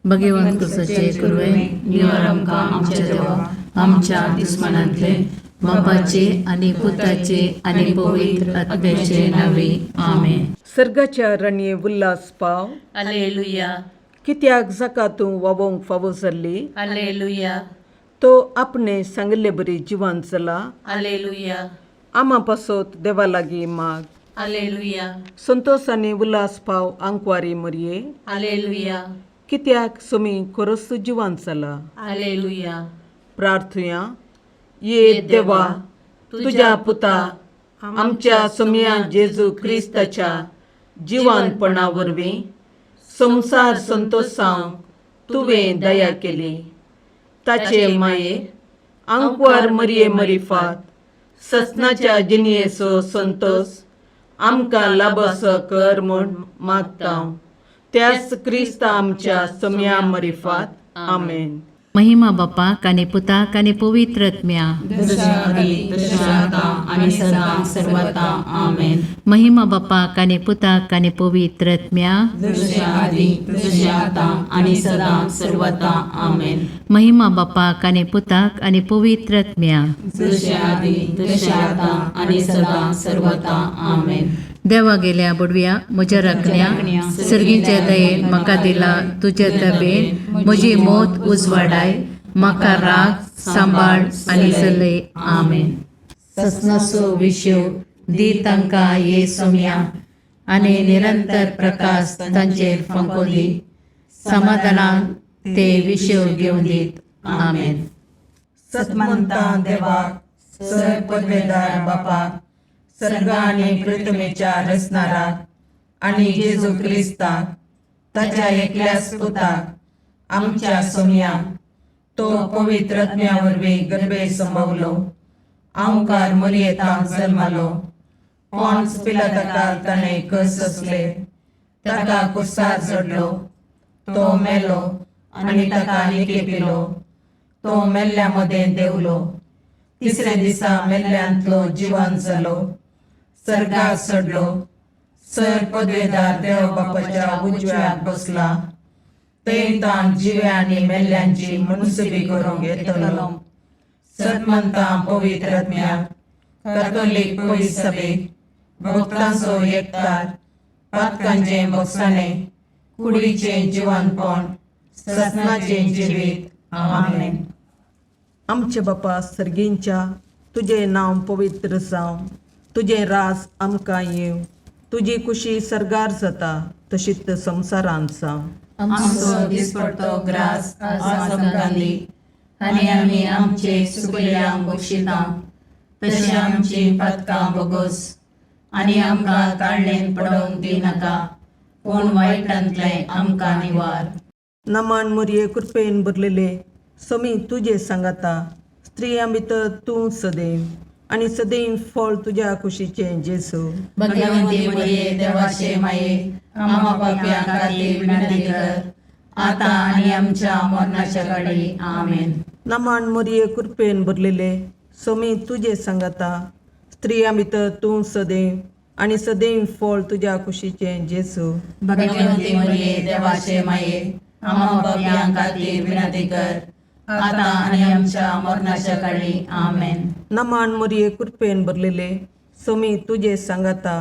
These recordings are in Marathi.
भगवंत सचे कुर्वे निवार आमकां आमच्या देवा आमच्या दुस्मनांतले बापाचे आणि पुताचे आणि पवित्र आत्म्याचे नावे आमेन. सर्गाच्या राणये उल्हास पाव. हालेलुया कित्याक जाका तूं वावोंक फावो जाल्ली. हालेलुया तो आपणे सांगले बरी जिवान चला. हालेलुया आमा पासोत देवा लागीं माग. हालेलुया संतोष आनी उल्हास पाव आंकवारी मरये. हालेलुया कित्याक सोमी खरोच जिवान चला. हालेलुया. प्रार्थुया. ये देवा, तुझ्या पुता आमच्या सोम्या जेजू क्रिस्ताच्या जिवानपणा वरवीं संसार संतोषांक तुवें दया केली. ताचे माये आंकवार मरये मरिफात ससनाच्या जिनयेचो संतोष आमकां लाबसो कर म्हूण मागता. त्याच क्रिस्त आमच्या सोम्या मरिफात. आमेन. महिमा बापाक आनी पुताक आनी पवित्र आत्म्या आणि सदा सर्वता आमेन. महिमा बापाक आनी पुताक आनी पवित्र आत्म्या आणि सदा सर्वता आमेन. महिमा बापाक आनी पुताक आनी पवित्र आत्म्या आणि सदा सर्वता आमेन. देवा गेल्या बुडव्या म्हज्या राखण्या सर्गीच्या दयेन म्हाका दिला तुज्या तबेन म्हजी मोत उजवाडाय म्हाका राख सांबाळ आनी चलय. आमेन. ससनाचो विशो दी तांकां ये सोम्या आनी निरंतर प्रकाश तांचेर फंको दी. समाधानान ते विशो घेवन दीत. आमेन. सतमंता देवाक सर पदवेदार बापाक सर्ग आणि पृथ्वीच्या रचणाराक आणि जेजू क्रिस्ताक ताच्या एकल्याच पुताक आमच्या सोम्या तो पवित्र आत्म्या वरवीं गर्भे संभवलो. आमकार मरियेतांक जल्मालो. पोंच पिलाताकाक ताणें कस असले. ताका कुर्सार चडलो. तो मेलो आनी ताका निके पिलो. तो मेल्ल्या मदें देवलो. तिसरे दिसा मेल्ल्यांतलो जिवान जालो. सर्गाक चडलो. सर पदवेदार देव बापाच्या उजव्याक बसला. थंय तांक जिव्या आनी मेल्ल्यांची मनसुबी करूंक येतलो. सतमंतां पवित्र आत्म्याक कातोलीक पयस सभेक भक्तांचो एकठार पातकांचें बगसाणें कुडीचें जिवानपण ससनाचें जिवीत. आमेन. आमचे बापा सर्गींच्या तुझे नांव पवित्र जावं. तुझे रास आमकां येव. तुजी कुशी सर्गार जाता तशीच संवसारांत जावं. आमचो दिसपडटो ग्रास आज आमकां दी आनी आमी आमचे सुकल्यांक बक्षिता तशी आमची पातकां बोगोस आनी आमकां काडलेन पडोवंक दिनाका पूण वायटांतले आमकां निवार. नमान मरये कृपेन भरलेले समी तुजे सांगाता. स्त्रियां भितर तूं सदैव आनी सदैव फळ तुज्या कुशीचें जेजू. भगवंती मरिये देवाचे माये आम्हा पाप्यां खातीर विनंती कर आता आनी आमच्या मरणाच्या घडी. आमेन. नमान मरये कृपेन भरलेले समी तुजे सांगाता. स्त्रियां भितर तूं सदैव आनी सदैव फळ तुज्या कुशीचें जेजू. भगवंती मरिये देवाचे माये आम्हा पाप्यां खातीर विनंती कर आता आनी आमच्या मरणाच्या घडी. आमेन. नमान मरये कृपेन भरलेले समी तुजे सांगाता.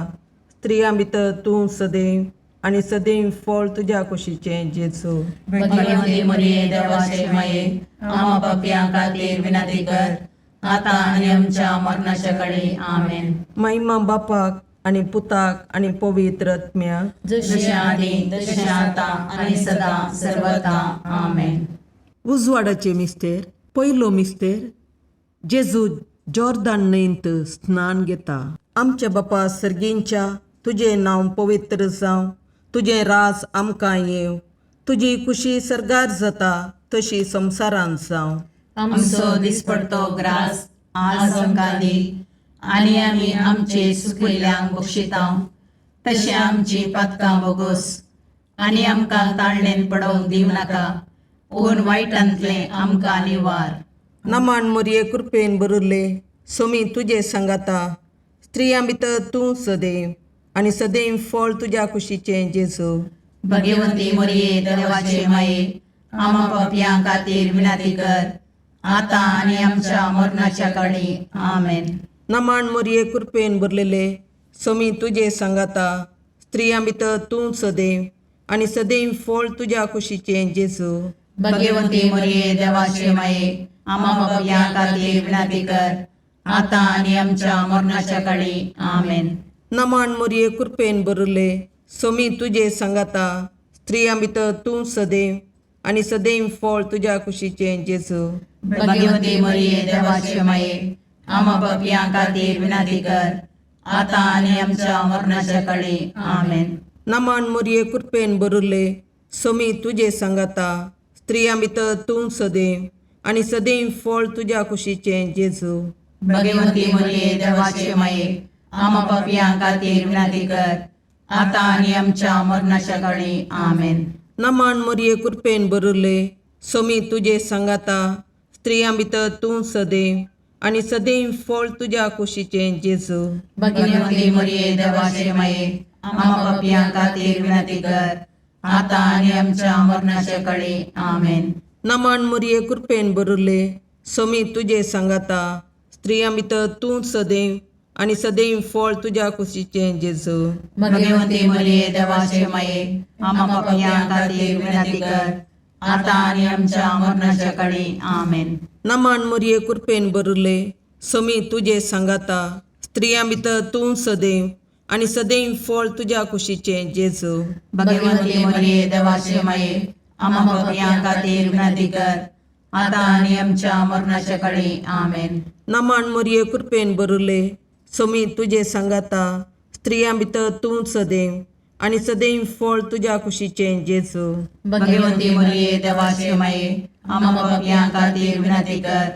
स्त्रियां भितर तूं सदैव आनी सदैव फळ तुज्या कुशीचें जेजू. भगवंती मरिये देवाचे माये आम्हा पाप्यां खातीर विनंती कर आता आनी आमच्या मरणाच्या घडी. आमेन. महिमा बापाक आनी पुताक आनी पवित्र आत्म्याक जशे आदी तशे आता आनी सदा सर्वता. आमेन. उजवाडाचे मिस्तेर. पयलो मिस्तेर जेजू जॉर्दान न्हंयेंत स्नान घेता. आमच्या बापा सर्गींच्या तुझे नांव पवित्र जावं. तुझे रास आमकां येव. तुजी कुशी सर्गार जाता तशी संवसारांत जावं. आमचो दिसपडटो ग्रास आज आमकां दी आनी आमी आमचे सुकयल्यांक बक्षिता तशें आमची पातकां बोगोस आनी आमकां ताळणेन पडोवंक दिवनाका पूण वायटांतले आमकां निवार. नमान मरये कृपेन भरले समी तुजे सांगाता. स्त्रियां भितर तूं सदैव आनी सदैव फळ तुज्या कुशीचें जेजू. भगवंती मरिये देवाचे माये आम्हा पापयां खातीर विनंती कर, आता आणि आमच्या मरणाच्या काळी आमेन. नमान मोरये कृपेन भरलेले स्वामी तुझे सांगाता स्त्रियां भितर तूं सदैव आणि सदैव फळ तुझ्या कुशीचे जेजू. भाग्यवंती मरिये देवाचे माये, आम्हा पापयां खातीर विनंती कर, आता आणि आमच्या मरणाच्या काळी आमेन. नमान मोरये कृपेन भरले स्वामी तुझे सांगाता स्त्रियां भितर तूं सदैव आणि सदैव फळ तुझ्या कुशीचे जेजू. भाग्यवंती मरिये देवाचे माये, आम्हा पापयां खातीर विनंती कर, आता आणि आमच्या मरणाच्या काळी आमेन. नमान मोरये कृपेन भरले स्वामी तुझे सांगाता स्त्रियां भितर तूं सदैव आणि सदैव फळ तुझ्या कुशीचे जेजू. भाग्यवंती मरिये देवाचे माये, आम्हा पापयां खातीर विनंती कर, आता आणि आमच्या मरणाच्या काळी आमेन. नमान मोरये कृपेन भरले स्वामी तुझे सांगाता स्त्रियां भितर तूं सदैव आणि सदैव फळ तुझ्या कुशीचे जेजू. भाग्यवंती मरिये देवाचे माये, आम्हा पापयां खातीर विनंती कर, आता आणि आमच्या मरणाच्या काळी आमेन. नमान मोरये कृपेन भरले स्वामी तुझे सांगाता स्त्रियां भितर तूं सदैव आणि सदैव फळ तुझ्या कुशीचे जेजू. भाग्यवंती मरिये देवाचे माये, आम्हा पापयां खातीर विनंती कर, आता आणि आमच्या मरणाच्या काळी आमेन. नमान मोरये कृपेन भरले स्वामी तुझे सांगाता स्त्रियां भितर तूं सदैव आणि सदैव फळ तुझ्या कुशीचे जेजू. भाग्यवंती मरिये देवाचे माये, आम्हा पापयां खातीर विनंती कर, आता आणि आमच्या मरणाच्या काळी आमेन. नमान मोरये कृपेन भरले स्वामी तुझे सांगाता स्त्रियां भितर तूं सदैव आणि सदैव फळ तुझ्या कुशीचे जेजू. भाग्यवंती मरिये देवाचे माये, आम्हा पापयां खातीर विनंती कर,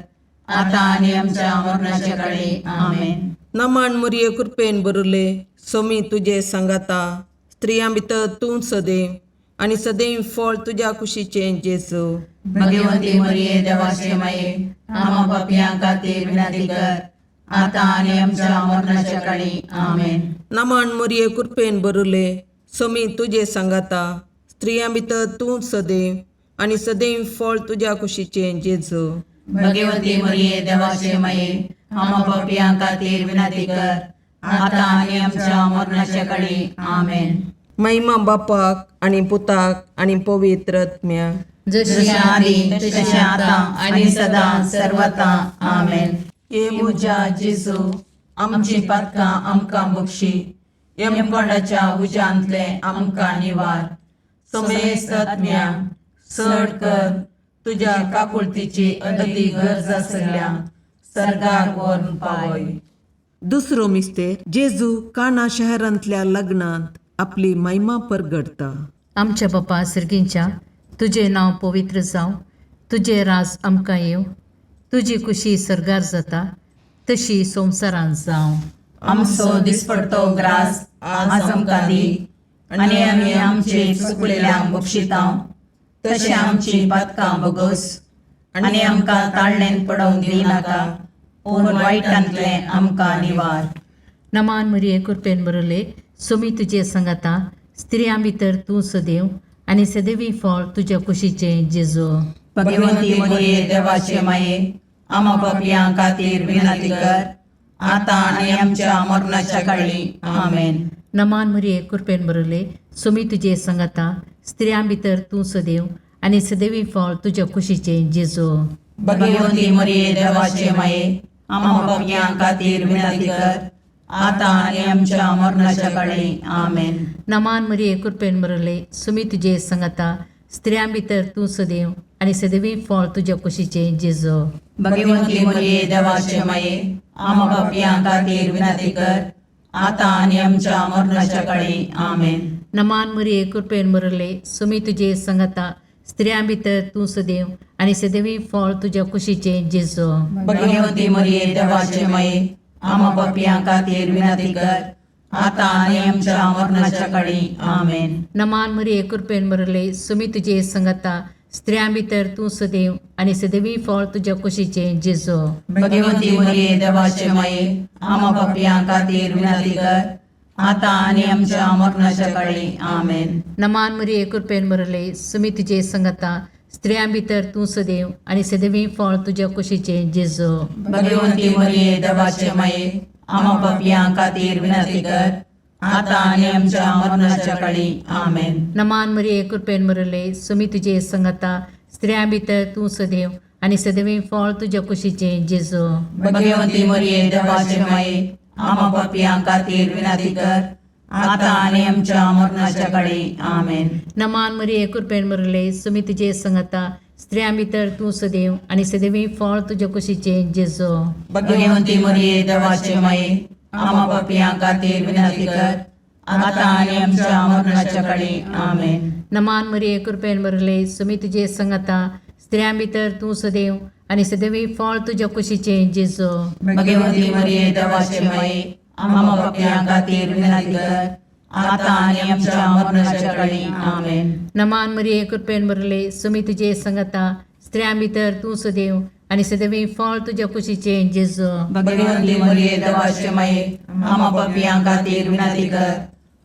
आता आणि आमच्या मरणाच्या काळी आमेन. नमान मोरये कृपेन भरले स्वामी तुझे सांगाता स्त्रियां भितर तूं सदैव आणि सदैव फळ तुझ्या कुशीचे जेजू. भाग्यवंती मरिये देवाचे माये, आम्हा पापयां खातीर विनंती कर, आता आणि आमच्या मरणाच्या काळी आमेन. नमान मोरये कृपेन भरले स्वामी तुझे सांगाता स्त्रियां भितर तूं सदैव आणि सदैव फळ तुझ्या कुशीचे जेजू. भाग्यवंती मरिये देवाचे माये, आम्हा पापयां खातीर विनंती कर, आता आणि आमच्या मरणाच्या काळी आमेन. महिमा बापाक आणि पुताक आणि पवित्र आत्म्याक, जशी आधी तशी आता आणि सदा सर्वथा आमेन. ये मुजा जेजू आमची पातकां आमकां बक्षी, यमकोंडाच्या उजांतले आमकां निवार. समेस्त आत्म्या चड कर तुझ्या काकुळतीची अदी गरज आसल्या सर्गाक व्हरून पावय. दुसरो मिस्तेर जेजू काना शहरांतल्या लग्नांत आपली महिमा परगडता. आमच्या बापा सर्गींच्या तुझे नाव पवित्र जावं, तुझे राज आमकां येव, तुजी कुशी सरगार जाता तशी संवसारांत जावं. आमचो दिसपडतो ग्रास आज आमकां दी, आणि आमी आमचे चुकलेल्यांक बक्षितांव, तशें आमची पातकां बगस, आनी आमकां ताळणेन पडोवंक दिनाका, पूण वायटांतले आमकां निवार. नमान मरिये कृपेन भरले स्वामी तुजे सांगाता स्त्रियां भितर तूं सदैव आणि सदैवी फळ तुझ्या कुशीचे जेजू. भगवंती मरिये देवाचे माये, आम्हा पापयां खातीर विनंती कर, आता आणि आमच्या मरणाच्या काळी आमेन. नमान मरिये कृपेन भरले स्वामी तुजे सांगाता स्त्रियां भितर तूं सदैव आणि सदैवी फळ तुझ्या कुशीचे जेजू. भगवंती मरिये देवाचे माये, आम्हा पापयां खातीर विनंती कर, आता आणि आमच्या मरणाच्या काळी आमेन. नमान मरिये कृपेन भरले स्वामी तुजे सांगाता स्त्रियां भितर तूं सदैव आणि सदैवी फळ तुझ्या कुशीचे जेजू. भगवंती मरिये देवाचे माये, आम्हा पापयां खातीर विनंती कर, आता आणि आमच्या मरणाच्या काळी आमेन. नमान मरिये कृपेन भरले स्वामी तुजे सांगाता स्त्रियां भितर तूं सदैव आणि सदैवी फळ तुझ्या कुशीचे जेजू. भगवंती मरिये देवाचे माये, आम्हा पापयां खातीर विनंती कर, आता आणि आमच्या मरणाच्या काळी आमेन. नमान मरिये कृपेन भरले स्वामी तुजे सांगाता स्त्रियां भितर तूं सदैव आणि सदैवी फळ तुझ्या कुशीचे जेजू. भगवंती मरिये देवाचे माये, आम्हा पापयां खातीर विनंती कर, आता आणि आमच्या मरणाच्या काळी आमेन. नमान मरिये कृपेन भरले स्वामी तुजे सांगाता स्त्रियां भितर तूं सदैव आणि सदैवी फळ तुझ्या कुशीचे जेजू. भगवंती मरिये देवाचे माये आम्हा पापियां खातीर विनंती कर आता आणि आमच्या मरणाच्या काळी आमेन. नमान मरिये कृपेन मरले सुमी तुझे संगता स्त्रियां भितर तूं सदैव आणि सदैवी फळ तुझ्या कुशीचे जेजू. भगवंती मरिये देवाचे माये आम्हा पापियां खातीर विनंती कर आता आणि आमच्या मरणाच्या काळी आमेन. नमान मरिये कृपेन मरले सुमी तुझे संगता स्त्रियां भितर तूं सदैव आणि सदैवी फळ तुझ्या कुशीचे जेजू. भगवंती मरिये देवाचे माये आम्हा पापियां खातीर विनंती कर आता आणि आमच्या मरणाच्या काळी आमेन. नमान मरिये कृपेन मरले सुमी तुझे संगता स्त्रियां भितर तूं सदैव आणि सदैवी फळ तुझ्या कुशीचे जेजू. भगवंती मरिये देवाचे माये आम्हा पापियां खातीर विनंती कर आता आणि आमच्या मरणाच्या काळी आमेन. नमान मरिये कृपेन मरले सुमी तुझे संगता स्त्रियां भितर तूं सदैव आणि सदैवी फळ तुझ्या कुशीचे जेजू. भगवंती मरिये देवाचे माये आम्हा पापियां खातीर विनंती कर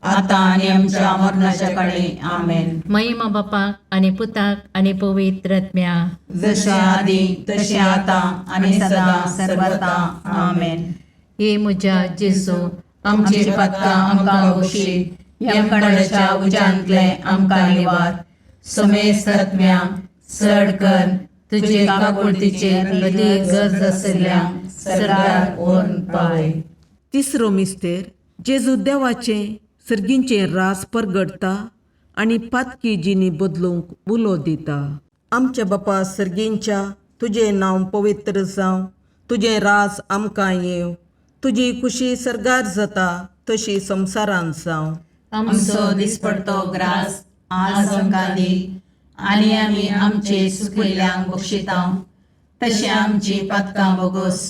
आता आणि आमच्या मरणाच्या काळी आमेन. महिमा बापाक आणि पुताक आणि पवित्र आत्म्या जसे आधी तसे आता आणि सदा सर्वदा आमेन. हे म्हज्या जेजू आमची पत्कां आमकां बक्षी यमकणाच्या उजांतले आमकां निवार. समेस्त आत्म्या चड कर तुजे काकुळतीचेर अदीक गरज आशिल्ल्यांक सरकार ओन पाय. तिसरो मिस्तेर जेजू देवाचे सर्गींचे रास परगडता आणि पातकी जिनी बदलूंक उलो दिता. आमच्या बापा सर्गींच्या तुझे नांव पवित्र जावं, तुझे रास आमकां येव, तुजी खुशी सरगार जाता तशी संवसारांत जावं. आमचो दिसपडतो ग्रास आज आमकां दी आनी आमी आमचे सुखयल्यांक बक्षिता. तशें आमची पातकां बोगोस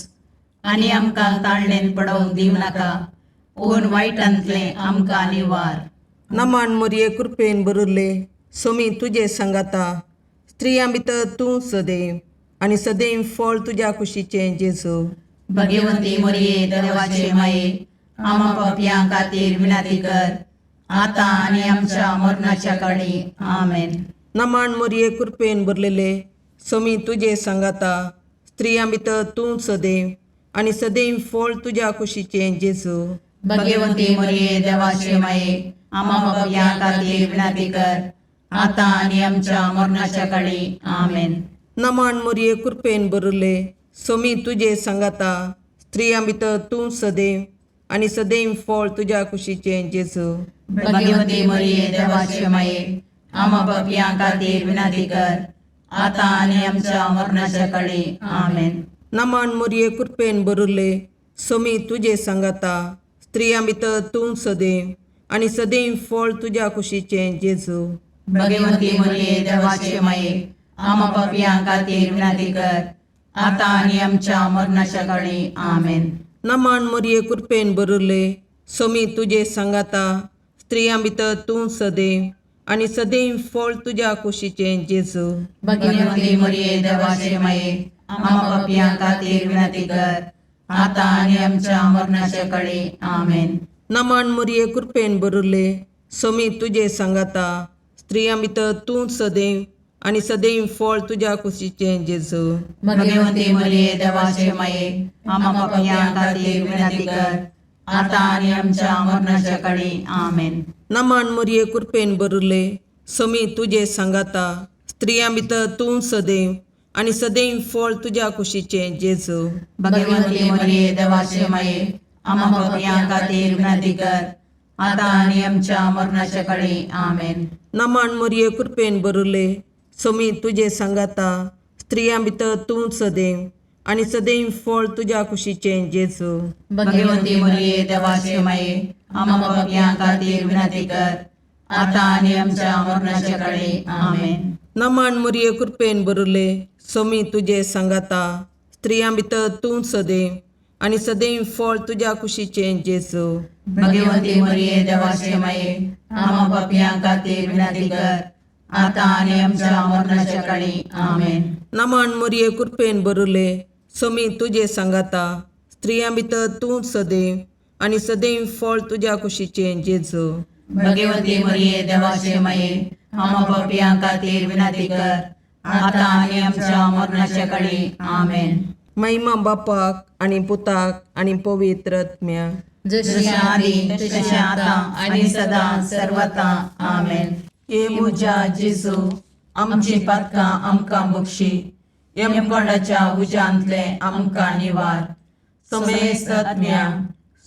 आनी आमकां ताळणेन पडोवंक दिवं नाका पूण वायटांतले आमकां निवार. नमान मरिये कृपेन बरले सोमी तुझे सांगाता स्त्रियां भितर तूं सदैव आणि सदैव फळ तुझ्या कुशीचे जेजू. भगवंती मरिये देवाचे माये आम्हा पापियां खातीर विनंती कर आता आनी आमच्या मरणाच्या काळी आमेन. नमान मरिये कृपेन बरलेले सोमी तुझे सांगाता स्त्रियां भितर तूं सदैव आणि सदैव फळ तुझ्या कुशीचे जेजू. भगवंती मरिये देवाचे माये आम्हा पापियां खातीर विनंती कर आता आनी आमच्या मरणाच्या काळी आमेन. नमान मरिये कृपेन बरले सोमी तुझे सांगाता स्त्रियां भितर तूं सदैव आणि सदैव फळ तुझ्या कुशीचे जेजू. भगवंती मरिये देवाचे माये आम्हा पापियां खातीर विनंती कर आता आनी आमच्या मरणाच्या काळी आमेन. नमान मरिये कृपेन बरले सोमी तुझे सांगाता स्त्रियां भितर तूं सदैव आणि सदैव फळ तुझ्या कुशीचे जेजू. भगवंती मरिये देवाचे माये आम्हा पापियां खातीर विनंती कर आता आनी आमच्या मरणाच्या काळी आमेन. नमान मरिये कृपेन बरले सोमी तुझे सांगाता स्त्रियां भितर तूं सदैव आणि सदैव फळ तुझ्या कुशीचे जेजू. भगवंती मरिये देवाचे माये आम्हा पापियां खातीर विनंती कर आता आनी आमच्या मरणाच्या काळी आमेन. नमान मरिये कृपेन बरले सोमी तुझे सांगाता स्त्रियां भितर तूं सदैव आणि सदैव फळ तुझ्या कुशीचे जेजू. भगवंती मरिये देवाचे माये आम्हा पापियां खातीर विनंती कर आता आनी आमच्या मरणाच्या काळी आमेन. नमान मरिये कृपेन बरले सोमी तुझे सांगाता स्त्रियां भितर तूं सदैव आणि सदैव फळ तुझ्या कुशीचे जेजू. भगवंती मरिये देवाचे माये आम्हा पापियां खातीर विनंती कर आता आनी आमच्या मरणाच्या काळी आमेन. नमान मरिये कृपेन बरले सोमी तुझे सांगाता स्त्रियां भितर तूं सदैव आणि सदैव फळ तुझ्या कुशीचे जेजू. भगवंती मरिये देवाचे माये आम्हा पापियां खातीर विनंती कर आता आनी आमच्या मरणाच्या काळी आमेन. नमान मरिये कृपेन बरले सोमी तुझे सांगाता स्त्रियां भितर तूं सदैव आणि सदैव फळ तुझ्या कुशीचे जेजू. भगवंती मरिये देवाचे माये आम्हा पापियां खातीर विनंती कर आता आनी आमच्या मरणाच्या काळी आमेन. नमान मरिये कृपेन बरले सोमी तुझे सांगाता स्त्रियां भितर तूं सदैव आणि सदैव फळ तुझ्या कुशीचे जेजू. भगवंती मरिये देवाचे माये आम्हा पापियां खातीर विनंती कर आता आणि आमच्या मरणाच्या काळी आमेन. महिमा बापाक आणि पुताक आणि पवित्र आत्म्याक, जशी आधी तशी आता आणि सदा सर्वता आमेन. हे मुजा जेजू आमची पातकां आमकां बक्षी, यमकोंडाच्या उज्यांतले आमकां निवार. समेस्त आत्म्या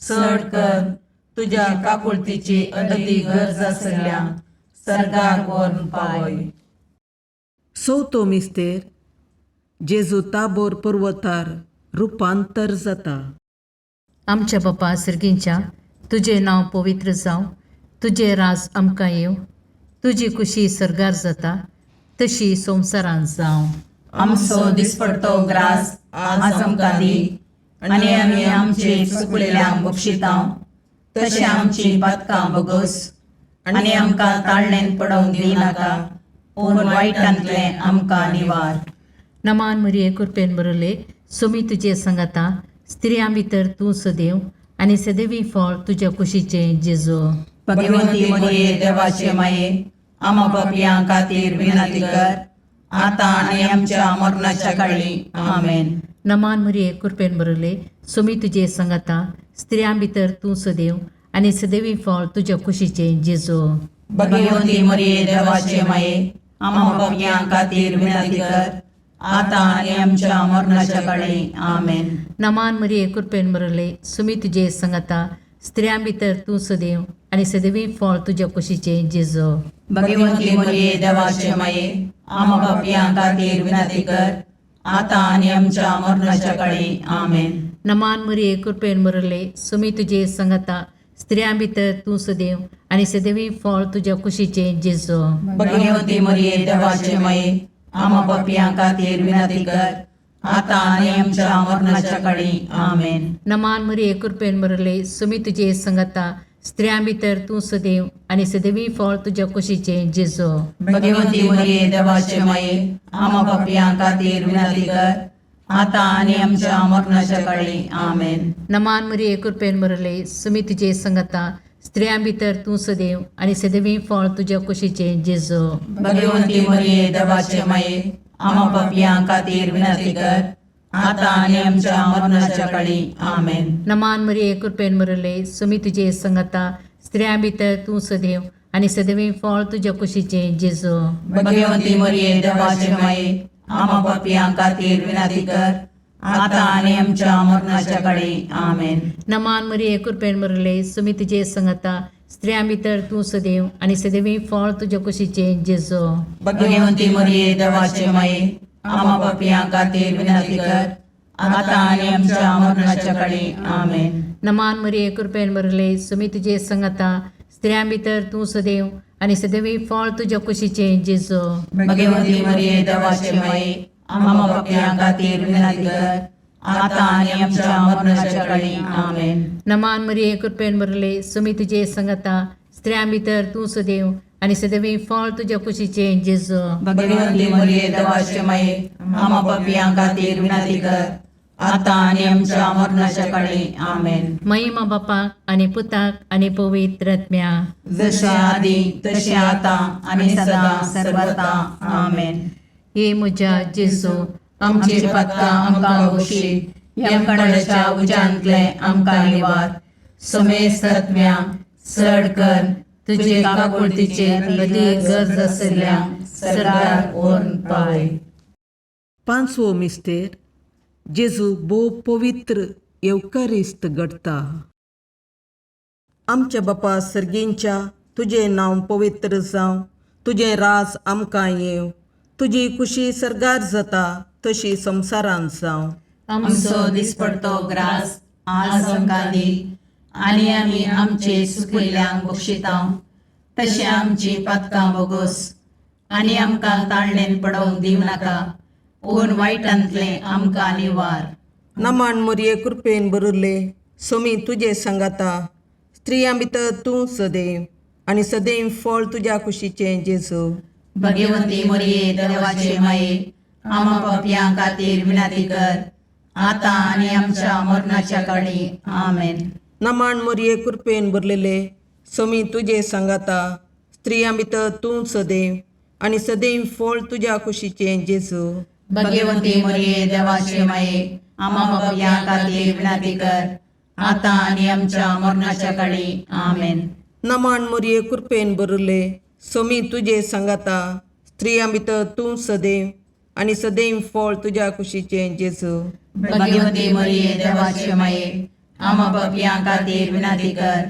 चड कर तुज्या काकुळतीची अदी गरज आसल्या सर्गाक व्हरून पावय. चवथो मिस्तेर जेजू ताबोर पर्वतार रुपांतर जाता. आमच्या बापा सर्गींच्या, तुझे नाव पवित्र जावं, तुझे राज आमकां येव, तुजी कुशी सरगार जाता तशी संवसारांत जावं. आमचो दिसपडतो ग्रास आज आमकां दी, आनी आमी आमचे चुकलेल्यांक बक्षितांव. तशें आमची पातकां बोगोस आनी आमकां ताळणेन पडोवंक दिनाका, पूण वायटांतले आमकां निवार. नमान मरिये कृपेन बरयले, सोमी तुजे संगता, स्त्रियां भितर तूं सदैव आनी सदैवी फळ तुज्या कुशीचें जेजू. भगवंती मरिये देवाचे माये, आमा पापयां खातीर विनंती कर, आता आनी आमच्या मरणाच्या काळी आमेन. नमान मरिये कृपेन बरयले, सोमी तुजे संगता, स्त्रियां भितर तूं सदैव आनी सदैवी फळ तुज्या कुशीचें जेजू. भगवंती मरिये देवाचे माये, आमा पापयां खातीर विनंती कर, आता आनी आमच्या मरणाच्या काळी आमेन. नमान मरिये कृपेन बरयले, सोमी तुजे संगता, स्त्रियां भितर तूं सदैव आनी सदैवी फळ तुज्या कुशीचें जेजू. भगवंती मरिये देवाचे माये, आमा पापयां खातीर विनंती कर, आता आनी आमच्या मरणाच्या काळी आमेन. नमान मरिये कृपेन बरयले, सोमी तुजे संगता, स्त्रियां भितर तूं सदैव आनी सदैवी फळ तुज्या कुशीचें जेजू. भगवंती मरिये देवाचे माये, आमा पापयां खातीर विनंती कर, आता आनी आमच्या मरणाच्या काळी आमेन. नमान मरिये कृपेन बरयले, सोमी तुजे संगता, स्त्रियां भितर तूं सदैव आनी सदैवी फळ तुज्या कुशीचें जेजू. भगवंती मरिये देवाचे माये, आमा पापयां खातीर विनंती कर, आता आनी आमच्या मरणाच्या काळी आमेन. नमान मरिये कृपेन बरयले, सोमी तुजे संगता, स्त्रियां भितर तूं सदैव आनी सदैवी फळ तुज्या कुशीचें जेजू. भगवंती मरिये देवाचे माये, आमा पापयां खातीर विनंती कर, आता आनी आमच्या मरणाच्या काळी आमेन. नमान मरिये कृपेन बरयले, सोमी तुजे संगता, स्त्रियां भितर तूं सदैव आनी सदैवी फळ तुज्या कुशीचें जेजू. भगवंती मरिये देवाचे माये, आमा पापयां खातीर विनंती कर, आता आनी आमच्या मरणाच्या काळी आमेन. नमान मरिये कृपेन बरयले, सोमी तुजे संगता, स्त्रियां भितर तूं सदैव आनी सदैवी फळ तुज्या कुशीचें जेजू. भगवंती मरिये देवाचे माये, आमा पापयां खातीर विनंती कर, आता आनी आमच्या मरणाच्या काळी आमेन. नमान मरिये कृपेन बरयले, सोमी तुजे संगता, स्त्रियां भितर तूं सदैव आनी सदैवी फळ तुज्या कुशीचें जेजू. भगवंती मरिये देवाचे माये, आमा पापयां खातीर विनंती कर, आता आनी आमच्या मरणाच्या काळी आमेन. नमान मरिये कृपेन बरयले, सोमी तुजे संगता, स्त्रियां भितर तूं सदैव आनी सदैवी फळ तुज्या कुशीचें जेजू. भगवंती मरिये देवाचे माये, आमा पापयां खातीर विनंती कर, आता आनी आमच्या मरणाच्या काळी आमेन. महिमा बापाक आनी पुताक आनी पवित्र आत्म्याक, जशे आधी तशे आता आनी सदा सर्वता आमेन. हे म्हज्या जेजू, आमची पातकां आमकां बक्षी, यमकोंडाच्या उज्यांतले आमकां निवार. समेस्त आत्म्या चड कर तुजे काकुळतीचे अदी गरज आसल्यांक सर्गार व्हरून पावय. पांचवो मिस्तेर जेजू भोव पवित्र येवकारिस्त घडता. आमच्या बापा सर्गींच्या, तुजें नांव पवित्र जावं, तुजें राज आमकां येव, तुजी कुशी सरगार जाता तशी संवसारांत जावं. आमचो दिसपडतो ग्रास आज आमकां दी, आनी आमी आमचे चुकलेल्यांक बक्षितांव. तशें आमची पातकां बोगोस आनी आमकां ताळणेन पडोवंक दिवनाका, पूण वायटांतले आमकां निवार. नमान मरिये कृपेन बरयले, सोमी तुजे संगता, स्त्रियां भितर तूं सदैव आनी सदैव फळ तुज्या कुशीचें जेजू. भगवंती मरिये देवाचे माये, आमा पापयां खातीर विनंती कर, आता आनी आमच्या मरणाच्या काळी आमेन. नमान मरिये कृपेन बरलेले, सोमी तुजे संगता, स्त्रियां भितर तूं सदैव आणि सदैव फळ तुझ्या कुशीचे जेजू. भाग्यवंती मरिये देवाचे माये आम्हा पापियां खातीर विनंती कर आता आणि आमच्या मरणाच्या काळी आमेन. नमान मोरये कृपेन भरले सोमी तुझे सांगाता स्त्रियां भितर तूं सदैव आणि सदैव फळ तुझ्या कुशीचे जेजू. भाग्यवंती मरिये देवाचे माये आम्हा पापियां खातीर विनंती कर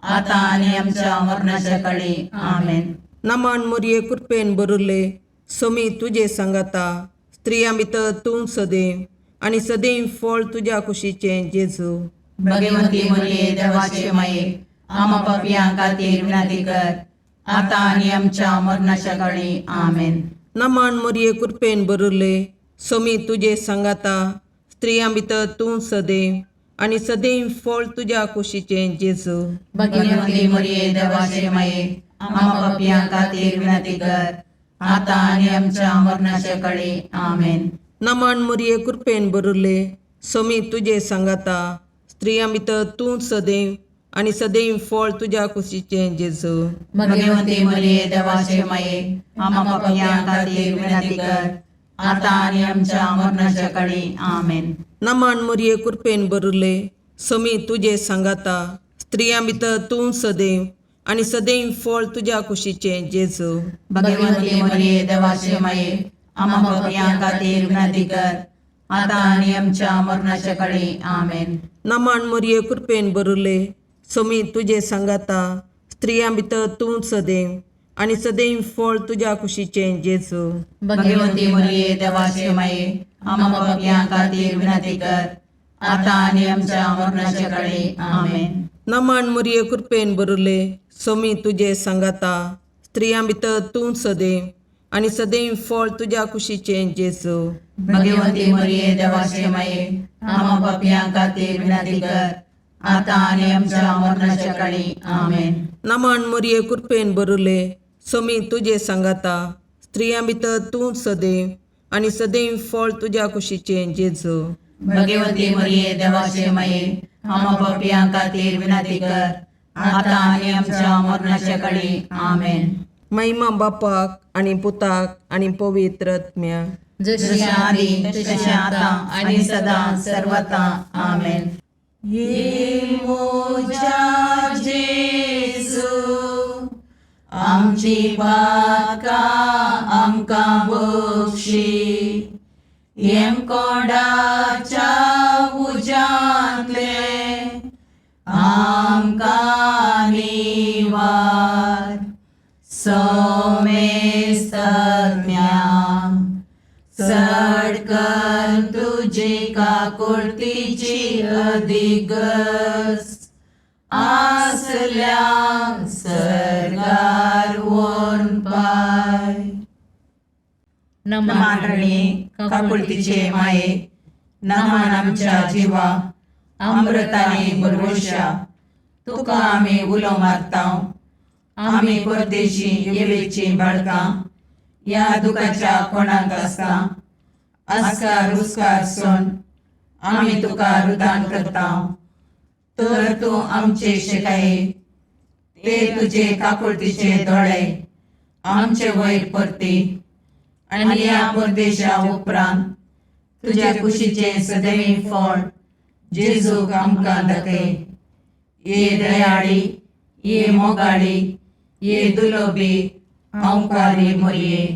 आता आणि आमच्या मरणाच्या काळी आमेन. नमान मोरये कृपेन भरले सोमी तुझे सांगाता स्त्रियां भितर तूं सदैव आणि सदैव फळ तुझ्या कुशीचे जेजू. भाग्यवंती मरिये देवाचे माये आम्हा पापियां खातीर विनंती कर आता आणि आमच्या मरणाच्या काळी आमेन. नमान मोरये कृपेन भरले सोमी तुझे सांगाता स्त्रियां भितर तूं सदैव आणि सदैव फळ तुझ्या कुशीचे जेजू. भाग्यवंती मरिये देवाचे माये आम्हा पापियां खातीर विनंती कर आता आणि आमच्या मरणाच्या काळी आमेन. नमान मोरये कृपेन भरले सोमी तुझे सांगाता स्त्रियां भितर तूं सदैव आणि सदैव फळ तुझ्या कुशीचे जेजू. भाग्यवंती मरिये देवाचे माये आम्हा पापियां खातीर विनंती कर आता आणि आमच्या मरणाच्या काळी आमेन. नमान मोरये कृपेन भरले सोमी तुझे सांगाता स्त्रियां भितर तूं सदैव आणि सदैव फळ तुझ्या कुशीचे जेजू. भाग्यवंती मरिये देवाचे माये आम्हा पापियां खातीर विनंती कर आता आणि आमच्या मरणाच्या काळी आमेन. नमान मोरये कृपेन भरले सोमी तुझे सांगाता स्त्रियां भितर तूं सदैव आणि सदैव फळ तुझ्या कुशीचे जेजू. भाग्यवंती मरिये देवाचे माये आम्हा पापियां खातीर विनंती कर आता आणि आमच्या मरणाच्या काळी आमेन. नमान मोरये कृपेन भरले सोमी तुझे सांगाता स्त्रियां भितर तूं सदैव आणि सदैव फळ तुझ्या कुशीचे जेजू. भाग्यवंती मरिये देवाचे माये आम्हा पापियां खातीर विनंती कर आता आणि आमच्या मरणाच्या काळी आमेन. नमान मोरये कृपेन भरले सोमी तुझे सांगाता स्त्रियां भितर तूं सदैव आणि सदैव फळ तुझ्या कुशीचे जेजू. भाग्यवंती मरिये देवाचे माये आम्हा पापियां खातीर विनंती कर आता आणि आमच्या मरणाच्या काळी आमेन. महिमा बापाक आणि पुताक आणि पवित्र आत्म्याक. जशी आधी तशी आता आणि सदा सर्वथा आमेन. ये मोजा जेजू आमची पाका आमकां बक्षी येम कोडाच्या उजांतले आमकां निवार. सोमेस्तज्ञा सडकन तुझी काकुळतीची अधिगस आसल्या सरगार वोन पाय. नमानरणी काकुळतीचे माये नमान आमच्या जिवा अमृताने भरवशा तुका आम्ही उलो मारताव. आम्ही परदेशी येवेची बाळकां या दुखाच्या कोणाक आसता आस्कार रुस्कार सोन आम्ही तुका रुदान करताव. तर तू आमचे शिकाये ते तुझे काकुळतीचे दोळे आमचे वयर परती आणि या परदेशा उपरांत तुझ्या कुशीचे सदैव फळ जेजूक आमकां दाखय. ये दयाळी ये मोगाळी ये दुलोबी अवकारी मोरये.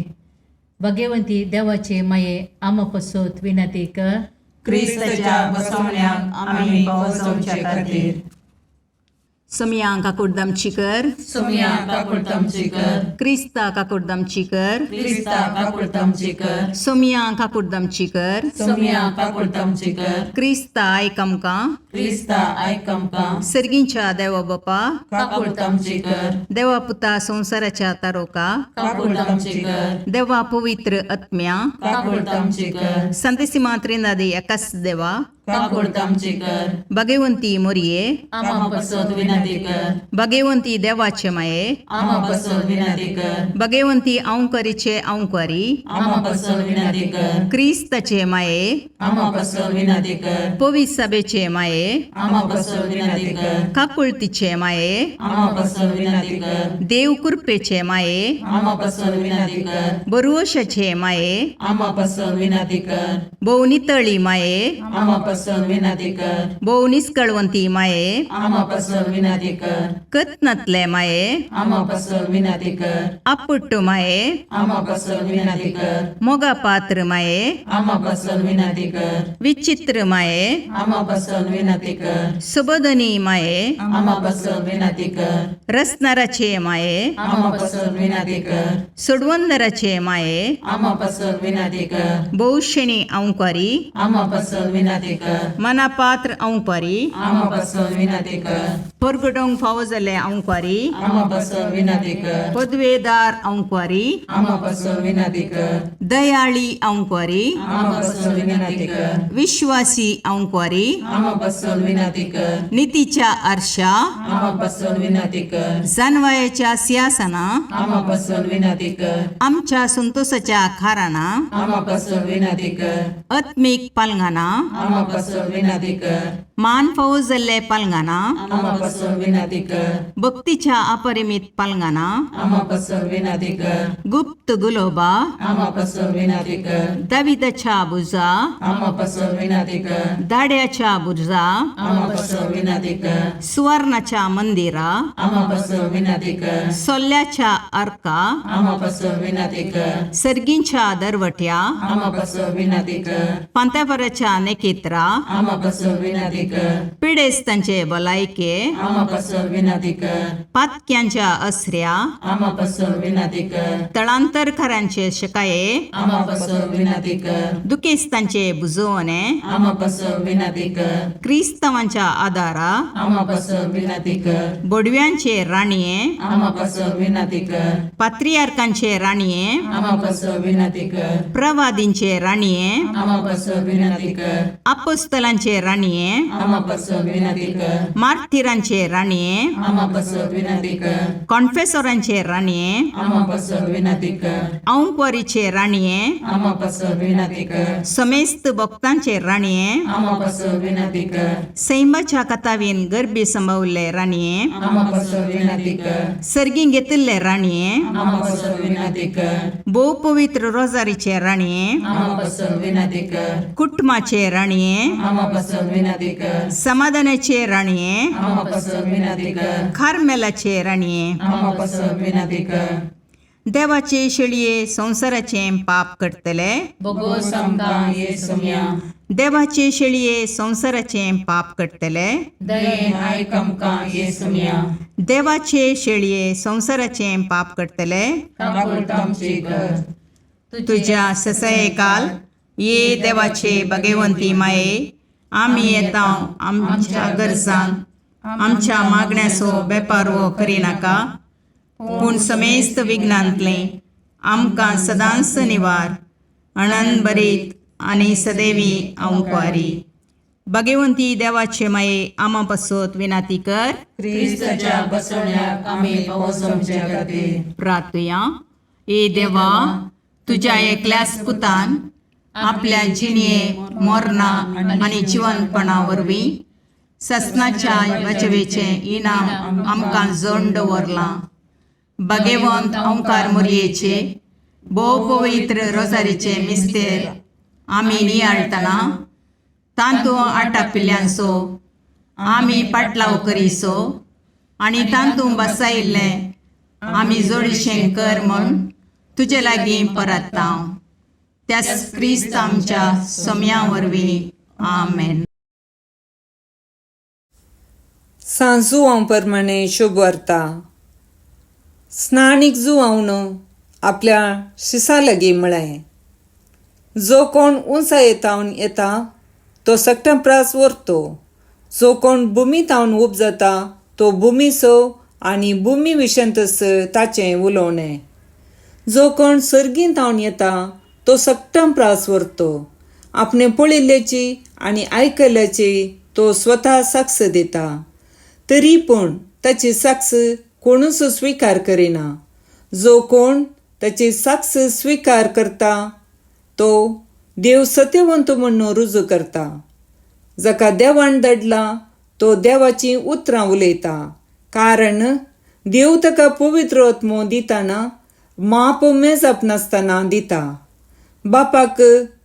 भाग्यवंती देवाचे माये आम्हा पसोत विनंती कर. क्रिस्ताच्या बसवण्याक आम्ही पावसावच्या खातीर Semyang kakurdam chikar, सोमया काकुळतम चिकर Krista kakurdam chikar, क्रिस्ता काकुळतम चिकर Semyang kakurdam chikar, सोमया काकुळतम चिकर Krista aikamka, क्रिस्ता ऐकमका Sergincha Deva Bapa, काकुळतम चिकर Deva Puta Sansaracha Taroka, काकुळतम चिकर Deva Pavitra Atmya, काकुळतम चिकर Santissima Trinidade Akas Deva, काकूर्त आमची कर भगवंती मोरये आम्हा पासत विनंती कर भगवंती देवाचे माये आम्हा पासत विनंती कर भगवंती औंकरीचे औंकरी आम्हा पासत विनंती कर क्रिस्ताचे माये आम्हा पासत विनंती कर पवित्र सभेचे माये आम्हा पासत विनंती कर काकुळतीचे माये आम्हा पासत विनंती कर देव कृपेचे माये आम्हा पासत विनंती कर बरुवशाचे माये आम्हा पासत विनंती कर बहुनितळी माये आम्हा पासत विनंती कर बहुनिष्कळवंती माये आम्हा पासत विनंती कर कतनतले माये आम्हा पासत विनंती कर अपुट्टू माये आम्हा पासत विनंती कर मोगा पात्र माये आम्हा पासत विनंती कर विचित्र माये आम्हा पासत विनंती कर सुबोधनी माये आम्हा पासत विनंती कर रसनाराचे माये आम्हा पासत विनंती कर सुडवंदराचे माये आम्हा पासत विनंती कर बहुशनी औंकरी आम्हा पासत विनंती कर मनापात्र औंकरी आम्हा पासत विनंती कर परगडोंग फावो जाल्ले औंकरी आम्हा पासत विनंती कर पदवेदार औंकरी आम्हा पासत विनंती कर दयाळी औंकरी आम्हा पासत विनंती कर विश्वासी औंकरी आम्हा पासत विनंती कर नीतीच्या आरशा आम्हा पासत विनंती कर जानवायाच्या सिंहासना आम्हा पासत विनंती कर आमच्या संतोषाच्या खाराना आम्हा पासत विनंती कर आत्मिक पालंगाना आम्हा पासत विनंती कर मान फावो जाल्ले पालंगाना आम्हा पासत विनंती कर भक्तीच्या अपरिमित पालंगाना आम्हा पासत विनंती कर गुप्त गुलोबा आम्हा पासत विनंती कर दाविदाच्या बुजा आम्हा पासत विनंती कर दाड्याच्या बुजा आम्हा पासत विनंती कर सुवर्णाच्या मंदिरा आम्हा पासत विनंती कर सोल्ल्याच्या अर्का आम्हा पासत विनंती कर सर्गींच्या दरवट्या आम्हा पासत विनंती कर पांत्यापराच्या नेकेत्रा आम्हा पासत विनंती कर पिडेस्तांचे भलायके आम्हा पासत विनंती कर पातक्यांच्या असऱ्या आम्हा पासत विनंती कर तळांतरकारांचे शकाये आम्हा पासत विनंती कर दुखेस्तांचे बुजवणे आम्हा पासत विनंती कर क्रिस्तवांच्या आदारा आम्हा पासत विनंती कर बोडव्यांचे राणीये आम्हा पासत विनंती कर पात्रियार्कांचे राणीये आम्हा पासत विनंती कर प्रवादींचे राणीये आम्हा पासत विनंती कर अपोस्तलांचे राणीये आम्हा पासत विनंती कर मार्तिरांचे राणीये आम्हा पासत विनंती कर कॉन्फेसोरांचे राणीये आम्हा पासत विनंती कर औंकवारीचे राणीये आम्हा पासत विनंती कर समेस्त भक्तांचे राणीये आम्हा पासत विनंती कर सैमाच्या कथावीन गर्भी संभवले राणीये आम्हा पासत विनंती कर सर्गी घेतिल्ले राणीये आम्हा पासत विनंती कर बहु पवित्र रोजारीचे राणीये आम्हा पासत विनंती कर कुटुंबाचे राणीये आम्हा पासत विनंती कर समाधानाचे राणीये आम्हा पासत विनंती कर खारमेलाचे राणीये आम्हा पासत विनंती कर देवाचे शेळये संसाराचे पाप करतले बगोस आमकां येसुम्या देवाचे शेळये संसाराचे पाप करतले दयेन आयक आमकां येसुम्या देवाचे शेळये संसाराचे पाप करतले काकूर्त आमची कर तुझ्या ससये काल ये देवाचे भगवंती माये आम्ही येता आमच्या गरजांक आमच्या मागण्याचो बेपारवो करिनाका पूण समेस्त विघ्नांतले आमकां सदांच निवार आनंद बरीत आनी सदैवी औंकवारी भगवंती देवाचे माये आमा पासत विनाती कर क्रिस्ताच्या बसवण्याक आमी पावसमचे खातीर प्रार्थया ए देवा तुझ्या एकल्याच पुतान आपल्या जिणये मोरणा आनी जिवंतपणा वरवीं ससनाच्या वाचवेचे इनाम आमकां जोड दवरलां भगवंत ओंकार मोरयेचे भोव पवित्र रोजारीचे मिस्तेर आमी नियाळतना तांतूं आटापिल्ल्यांचो आमी पाटलाव करिसो आनी तांतूं बसायिल्लें आमी जोडीशें कर म्हूण तुजे लागीं परतता त्याच क्रिस्त आमच्या सोम्या वरवीं आमेन. सांजुवां प्रमाणे शुभ वार्ता स्नानीक जुवावन आपल्या शिसा लागीं म्हळें, जो कोण उंचायेतावन येता तो सक्टंप्रास व्हरतो, जो कोण भुमी तावन उब जाता तो भुमीचो आनी भुमी विशंतस ताचें उलोवणें. जो कोण सर्गीन तावन येता तो सक्टंप्रास व्हरतो आपणे पळयल्ल्याची आनी आयकल्याची तो स्वता साक्ष दिता. तरी पूण ताची साक्ष कोणूच स्विकार करिना. जो कोण ताची साक्ष स्विकार करता तो देव सत्यवंत म्हणून रुजू करता. जाका देवान धाडला तो देवाची उतरां उलयता, कारण देव ताका पवित्र आत्मो दिताना माप मेजाप नासतना दिता. बापाक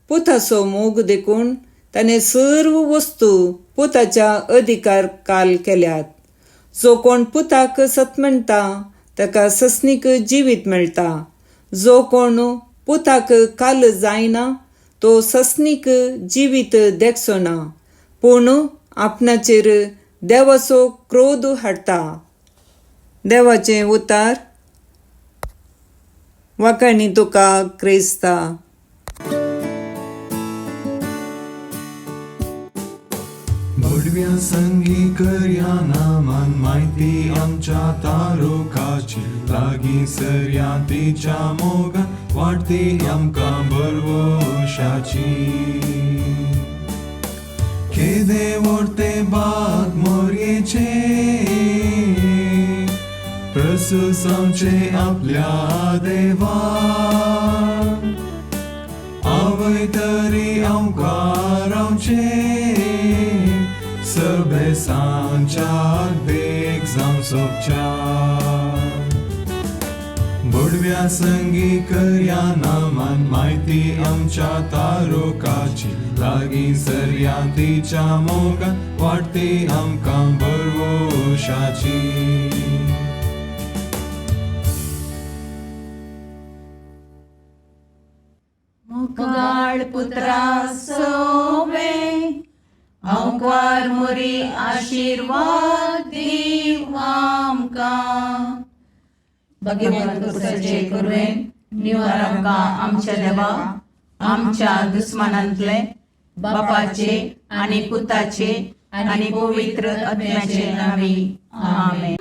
पुताचो मोग देखून ताणें सर्व वस्तू पुताच्या अधिकार काल केल्यात. जो कोण पुताक सत म्हणटा ताका सस्नीक जिवीत मेळटा. जो कोण पुताक काल जायना तो सस्नीक जिवीत देखचो ना, पूण आपणाचेर देवाचो क्रोध हाडटा. देवाचें उतार. वाखाणी तुका क्रिस्ता. भडव्या संगी करया नामान माहिती आमच्या तारोकाची, लागीं सरया तिच्या मोगान वाटती आमकां बरवशाची. केदे व्हरते बाग मोरयेचे, प्रसूस आमचे आपल्या देवा. आवय तरी आमकां रावचे, सबे सांच्याक देख जावं सोबच्या. बुडव्या संगी करया नामान माहिती आमच्या तारोकाची, लागीं सरया तिच्या मोगान वाटती आमकां बरवशाची. मुगाळ पुत्रा सोवे अवकार मोरी आशीर्वाद दीव आमकां. भगवंत पुत्रचे करुवेन निवार आमकां आमच्या देवा, आमच्या दुस्मनांतले बापाचे आनी पुताचे आनी पवित्र आत्म्याचे नावी. आमेन.